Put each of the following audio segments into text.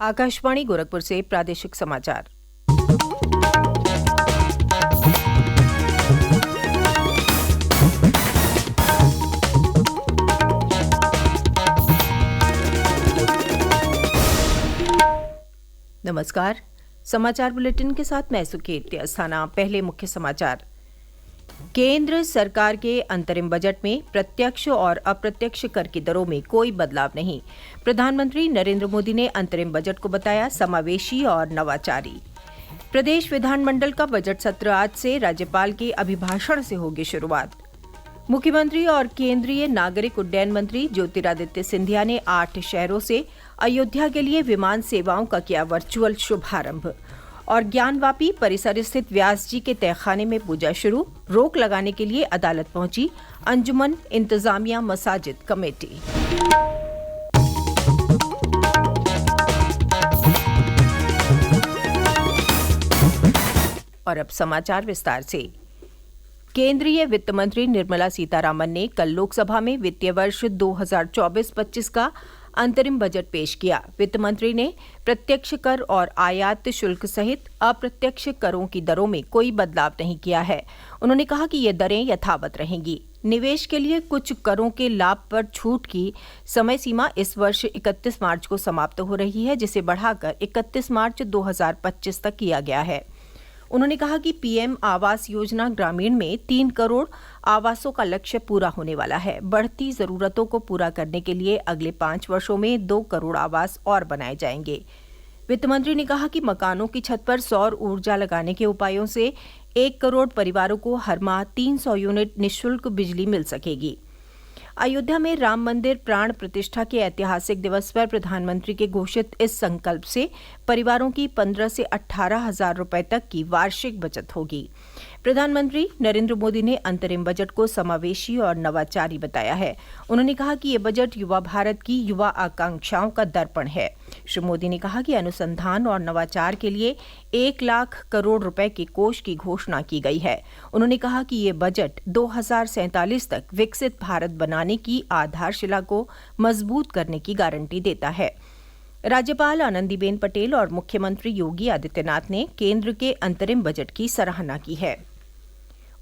आकाशवाणी गोरखपुर से प्रादेशिक समाचार। नमस्कार। समाचार बुलेटिन के साथ मैं सुकीर्ति अस्थाना। पहले मुख्य समाचार। केंद्र सरकार के अंतरिम बजट में प्रत्यक्ष और अप्रत्यक्ष कर की दरों में कोई बदलाव नहीं। प्रधानमंत्री नरेंद्र मोदी ने अंतरिम बजट को बताया समावेशी और नवाचारी। प्रदेश विधानमंडल का बजट सत्र आज से राज्यपाल के अभिभाषण से होगी शुरुआत। मुख्यमंत्री और केंद्रीय नागरिक उड्डयन मंत्री ज्योतिरादित्य सिंधिया ने 8 शहरों से अयोध्या के लिए विमान सेवाओं का किया वर्चुअल शुभारंभ। और ज्ञानवापी परिसर स्थित व्यास जी के तहखाने में पूजा शुरू। रोक लगाने के लिए अदालत पहुंची अंजुमन इंतजामिया मसाजिद कमेटी। और अब समाचार विस्तार से। केंद्रीय वित्त मंत्री निर्मला सीतारामन ने कल लोकसभा में वित्तीय वर्ष 2024-25 का अंतरिम बजट पेश किया। वित्त मंत्री ने प्रत्यक्ष कर और आयात शुल्क सहित अप्रत्यक्ष करों की दरों में कोई बदलाव नहीं किया है। उन्होंने कहा कि ये दरें यथावत रहेंगी। निवेश के लिए कुछ करों के लाभ पर छूट की समय सीमा इस वर्ष 31 मार्च को समाप्त हो रही है, जिसे बढ़ाकर 31 मार्च 2025 तक किया गया है। उन्होंने कहा कि पीएम आवास योजना ग्रामीण में 3 करोड़ आवासों का लक्ष्य पूरा होने वाला है। बढ़ती जरूरतों को पूरा करने के लिए अगले 5 वर्षों में 2 करोड़ आवास और बनाए जाएंगे। वित्त मंत्री ने कहा कि मकानों की छत पर सौर ऊर्जा लगाने के उपायों से 1 करोड़ परिवारों को हर माह 300 यूनिट निःशुल्क बिजली मिल सकेगी। अयोध्या में राम मंदिर प्राण प्रतिष्ठा के ऐतिहासिक दिवस पर प्रधानमंत्री के घोषित इस संकल्प से परिवारों की 15 से 18 हजार रुपए तक की वार्षिक बचत होगी। प्रधानमंत्री नरेंद्र मोदी ने अंतरिम बजट को समावेशी और नवाचारी बताया है। उन्होंने कहा कि ये बजट युवा भारत की युवा आकांक्षाओं का दर्पण है। श्री मोदी ने कहा कि अनुसंधान और नवाचार के लिए 1 लाख करोड़ रुपए के कोष की घोषणा की गई है। उन्होंने कहा कि ये बजट 2047 तक विकसित भारत बनाने की आधारशिला को मजबूत करने की गारंटी देता है। राज्यपाल आनंदीबेन पटेल और मुख्यमंत्री योगी आदित्यनाथ ने केंद्र के अंतरिम बजट की सराहना की है।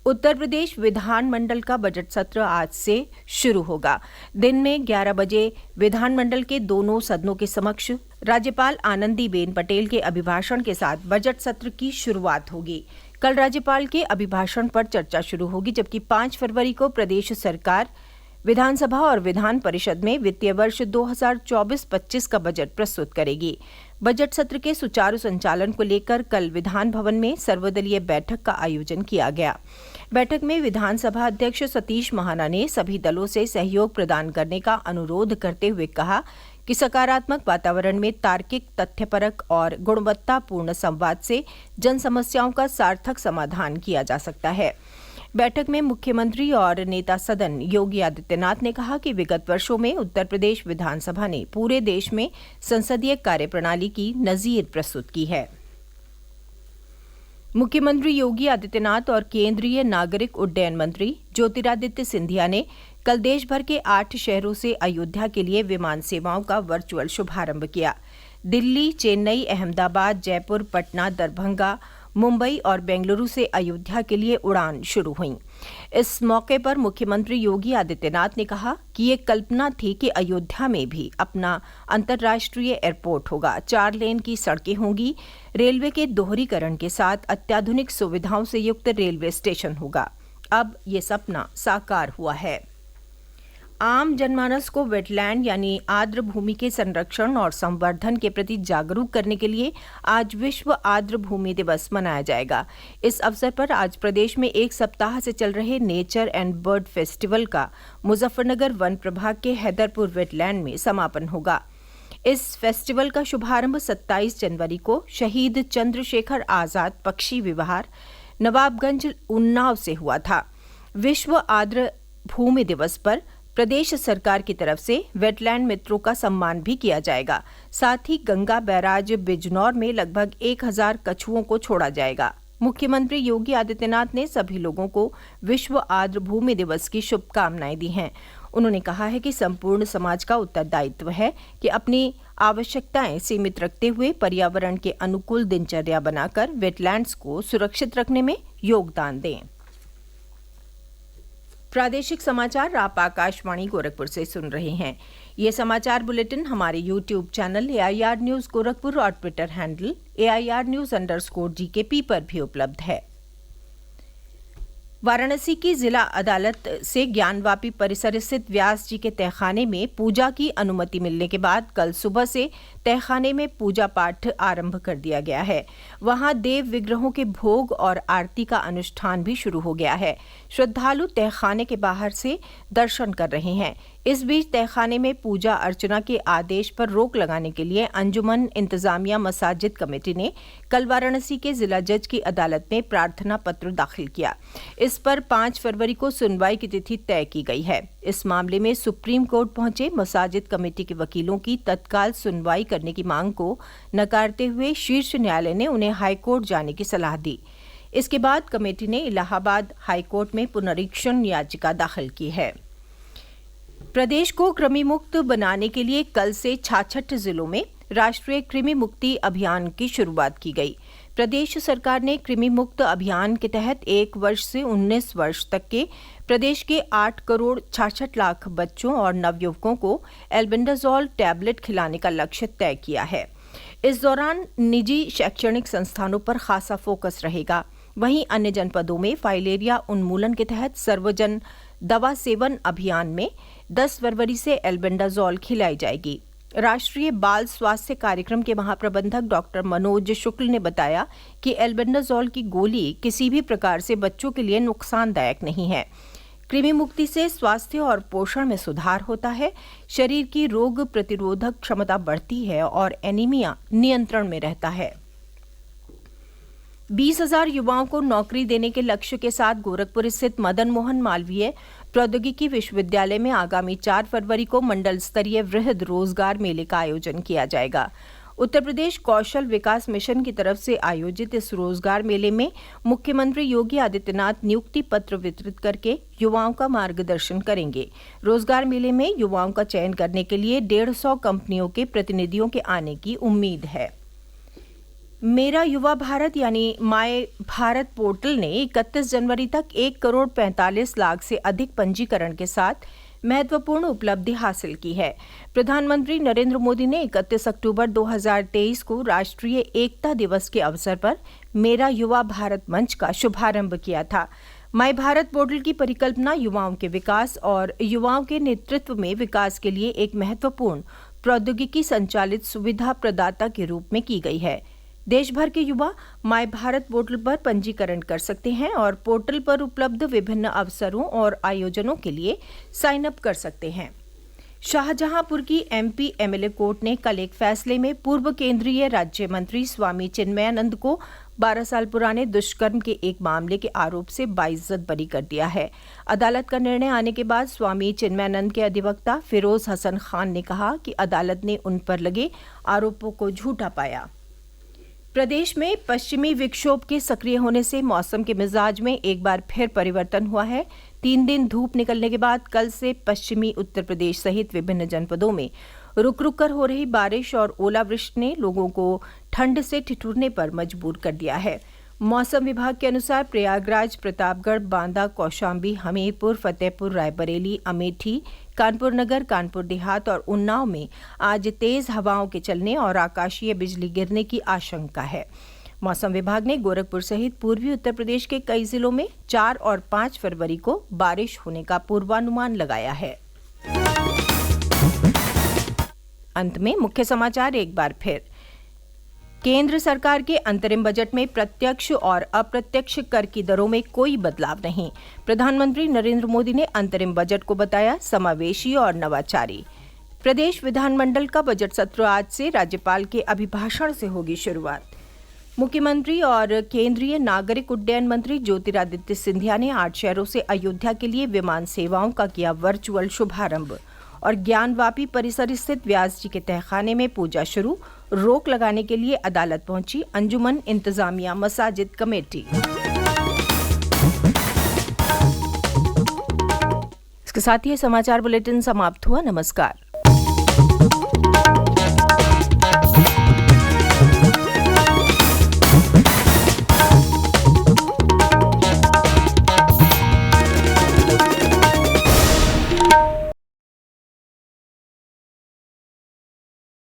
उत्तर प्रदेश विधानमंडल का बजट सत्र आज से शुरू होगा। दिन में 11 बजे विधानमंडल के दोनों सदनों के समक्ष राज्यपाल आनंदीबेन पटेल के अभिभाषण के साथ बजट सत्र की शुरुआत होगी। कल राज्यपाल के अभिभाषण पर चर्चा शुरू होगी, जबकि 5 फरवरी को प्रदेश सरकार विधानसभा और विधान परिषद में वित्तीय वर्ष 2024-25 का बजट प्रस्तुत करेगी। बजट सत्र के सुचारू संचालन को लेकर कल विधान भवन में सर्वदलीय बैठक का आयोजन किया गया। बैठक में विधानसभा अध्यक्ष सतीश महाना ने सभी दलों से सहयोग प्रदान करने का अनुरोध करते हुए कहा कि सकारात्मक वातावरण में तार्किक, तथ्यपरक और गुणवत्तापूर्ण संवाद से जन समस्याओं का सार्थक समाधान किया जा सकता है। बैठक में मुख्यमंत्री और नेता सदन योगी आदित्यनाथ ने कहा कि विगत वर्षों में उत्तर प्रदेश विधानसभा ने पूरे देश में संसदीय कार्यप्रणाली की नजीर प्रस्तुत की है। मुख्यमंत्री योगी आदित्यनाथ और केंद्रीय नागरिक उड्डयन मंत्री ज्योतिरादित्य सिंधिया ने कल देश भर के 8 शहरों से अयोध्या के लिए विमान सेवाओं का वर्चुअल शुभारंभ किया। दिल्ली, चेन्नई, अहमदाबाद, जयपुर, पटना, दरभंगा, मुंबई और बेंगलुरु से अयोध्या के लिए उड़ान शुरू हुई। इस मौके पर मुख्यमंत्री योगी आदित्यनाथ ने कहा कि ये कल्पना थी कि अयोध्या में भी अपना अंतर्राष्ट्रीय एयरपोर्ट होगा, 4 लेन की सड़कें होंगी, रेलवे के दोहरीकरण के साथ अत्याधुनिक सुविधाओं से युक्त रेलवे स्टेशन होगा। अब ये सपना साकार हुआ है। आम जनमानस को वेटलैंड यानी आर्द्र भूमि के संरक्षण और संवर्धन के प्रति जागरूक करने के लिए आज विश्व आर्द्र भूमि दिवस मनाया जाएगा। इस अवसर पर आज प्रदेश में 1 सप्ताह से चल रहे नेचर एंड बर्ड फेस्टिवल का मुजफ्फरनगर वन प्रभाग के हैदरपुर वेटलैंड में समापन होगा। इस फेस्टिवल का शुभारंभ 27 जनवरी को शहीद चंद्रशेखर आजाद पक्षी विहार नवाबगंज, उन्नाव से हुआ था। विश्व आर्द्र भूमि दिवस पर प्रदेश सरकार की तरफ से वेटलैंड मित्रों का सम्मान भी किया जाएगा। साथ ही गंगा बैराज बिजनौर में लगभग 1000 कछुओं को छोड़ा जाएगा। मुख्यमंत्री योगी आदित्यनाथ ने सभी लोगों को विश्व आर्द्र भूमि दिवस की शुभकामनाएं दी हैं। उन्होंने कहा है कि संपूर्ण समाज का उत्तरदायित्व है कि अपनी आवश्यकताएं सीमित रखते हुए पर्यावरण के अनुकूल दिनचर्या बनाकर वेटलैंड्स को सुरक्षित रखने में योगदान दें। प्रादेशिक समाचार आप आकाशवाणी गोरखपुर से सुन रहे हैं। ये समाचार बुलेटिन हमारे YouTube channel AIR news Gorakhpur और ट्विटर हैंडल AIR_GKP पर भी उपलब्ध है। वाराणसी की जिला अदालत से ज्ञानवापी परिसर स्थित व्यास जी के तहखाने में पूजा की अनुमति मिलने के बाद कल सुबह से तहखाने में पूजा पाठ आरंभ कर दिया गया है। वहां देव विग्रहों के भोग और आरती का अनुष्ठान भी शुरू हो गया है। श्रद्धालु तहखाने के बाहर से दर्शन कर रहे हैं। इस बीच तहखाने में पूजा अर्चना के आदेश पर रोक लगाने के लिए अंजुमन इंतजामिया मसाजिद कमेटी ने कल वाराणसी के जिला जज की अदालत में प्रार्थना पत्र दाखिल किया। इस पर 5 फरवरी को सुनवाई की तिथि तय की गई है। इस मामले में सुप्रीम कोर्ट पहुंचे मसाजिद कमेटी के वकीलों की तत्काल सुनवाई करने की मांग को नकारते हुए शीर्ष न्यायालय ने उन्हें हाईकोर्ट जाने की सलाह दी। इसके बाद कमेटी ने इलाहाबाद हाईकोर्ट में पुनरीक्षण याचिका दाखिल की है। प्रदेश को कृमि मुक्त बनाने के लिए कल से 66 जिलों में राष्ट्रीय कृमि मुक्ति अभियान की शुरुआत की गई। प्रदेश सरकार ने कृमि मुक्त अभियान के तहत 1 वर्ष से 19 वर्ष तक के प्रदेश के 8 करोड़ 66 लाख बच्चों और नवयुवकों को एल्बेंडाजोल टैबलेट खिलाने का लक्ष्य तय किया है। इस दौरान निजी शैक्षणिक संस्थानों पर खासा फोकस रहेगा। वहीं अन्य जनपदों में फाइलेरिया उन्मूलन के तहत सर्वजन दवा सेवन अभियान में 10 फरवरी से एल्बेंडाजोल खिलाई जाएगी। राष्ट्रीय बाल स्वास्थ्य कार्यक्रम के महाप्रबंधक डॉक्टर मनोज शुक्ल ने बताया कि एल्बेंडाजोल की गोली किसी भी प्रकार से बच्चों के लिए नुकसानदायक नहीं है। कृमि मुक्ति से स्वास्थ्य और पोषण में सुधार होता है, शरीर की रोग प्रतिरोधक क्षमता बढ़ती है और एनीमिया नियंत्रण में रहता है। 20,000 युवाओं को नौकरी देने के लक्ष्य के साथ गोरखपुर स्थित मदन मोहन मालवीय प्रौद्योगिकी विश्वविद्यालय में आगामी 4 फरवरी को मंडल स्तरीय वृहद रोजगार मेले का आयोजन किया जाएगा। उत्तर प्रदेश कौशल विकास मिशन की तरफ से आयोजित इस रोजगार मेले में मुख्यमंत्री योगी आदित्यनाथ नियुक्ति पत्र वितरित करके युवाओं का मार्गदर्शन करेंगे। रोजगार मेले में युवाओं का चयन करने के लिए 150 कंपनियों के प्रतिनिधियों के आने की उम्मीद है। मेरा युवा भारत यानी माय भारत पोर्टल ने 31 जनवरी तक 1 करोड़ 45 लाख से अधिक पंजीकरण के साथ महत्वपूर्ण उपलब्धि हासिल की है। प्रधानमंत्री नरेंद्र मोदी ने 31 अक्टूबर 2023 को राष्ट्रीय एकता दिवस के अवसर पर मेरा युवा भारत मंच का शुभारंभ किया था। माय भारत पोर्टल की परिकल्पना युवाओं के विकास और युवाओं के नेतृत्व में विकास के लिए एक महत्वपूर्ण प्रौद्योगिकी संचालित सुविधा प्रदाता के रूप में की गई है। देश भर के युवा माय भारत पोर्टल पर पंजीकरण कर सकते हैं और पोर्टल पर उपलब्ध विभिन्न अवसरों और आयोजनों के लिए साइन अप कर सकते हैं। शाहजहांपुर की MP MLA कोर्ट ने कल एक फैसले में पूर्व केंद्रीय राज्य मंत्री स्वामी चिन्मयानंद को 12 साल पुराने दुष्कर्म के एक मामले के आरोप से बाइज्जत बरी कर दिया है। अदालत का निर्णय आने के बाद स्वामी चिन्मयानंद के अधिवक्ता फिरोज हसन खान ने कहा कि अदालत ने उन पर लगे आरोपों को झूठा पाया। प्रदेश में पश्चिमी विक्षोभ के सक्रिय होने से मौसम के मिजाज में एक बार फिर परिवर्तन हुआ है। 3 दिन धूप निकलने के बाद कल से पश्चिमी उत्तर प्रदेश सहित विभिन्न जनपदों में रुक रुक कर हो रही बारिश और ओलावृष्टि ने लोगों को ठंड से ठिठुरने पर मजबूर कर दिया है। मौसम विभाग के अनुसार प्रयागराज, प्रतापगढ़, बांदा, कौशाम्बी, हमीरपुर, फतेहपुर, रायबरेली, अमेठी, कानपुर नगर, कानपुर देहात और उन्नाव में आज तेज हवाओं के चलने और आकाशीय बिजली गिरने की आशंका है। मौसम विभाग ने गोरखपुर सहित पूर्वी उत्तर प्रदेश के कई जिलों में 4 और 5 फरवरी को बारिश होने का पूर्वानुमान लगाया है। अंत में मुख्य समाचार एक बार फिर। केंद्र सरकार के अंतरिम बजट में प्रत्यक्ष और अप्रत्यक्ष कर की दरों में कोई बदलाव नहीं। प्रधानमंत्री नरेंद्र मोदी ने अंतरिम बजट को बताया समावेशी और नवाचारी। प्रदेश विधानमंडल का बजट सत्र आज से राज्यपाल के अभिभाषण से होगी शुरुआत। मुख्यमंत्री और केंद्रीय नागरिक उड्डयन मंत्री ज्योतिरादित्य सिंधिया ने 8 शहरों से अयोध्या के लिए विमान सेवाओं का किया वर्चुअल शुभारंभ। और ज्ञानवापी परिसर स्थित व्यास जी के तहखाने में पूजा शुरू, रोक लगाने के लिए अदालत पहुंची अंजुमन इंतजामिया मसाजिद कमेटी। इसके साथ ही समाचार बुलेटिन समाप्त हुआ। नमस्कार।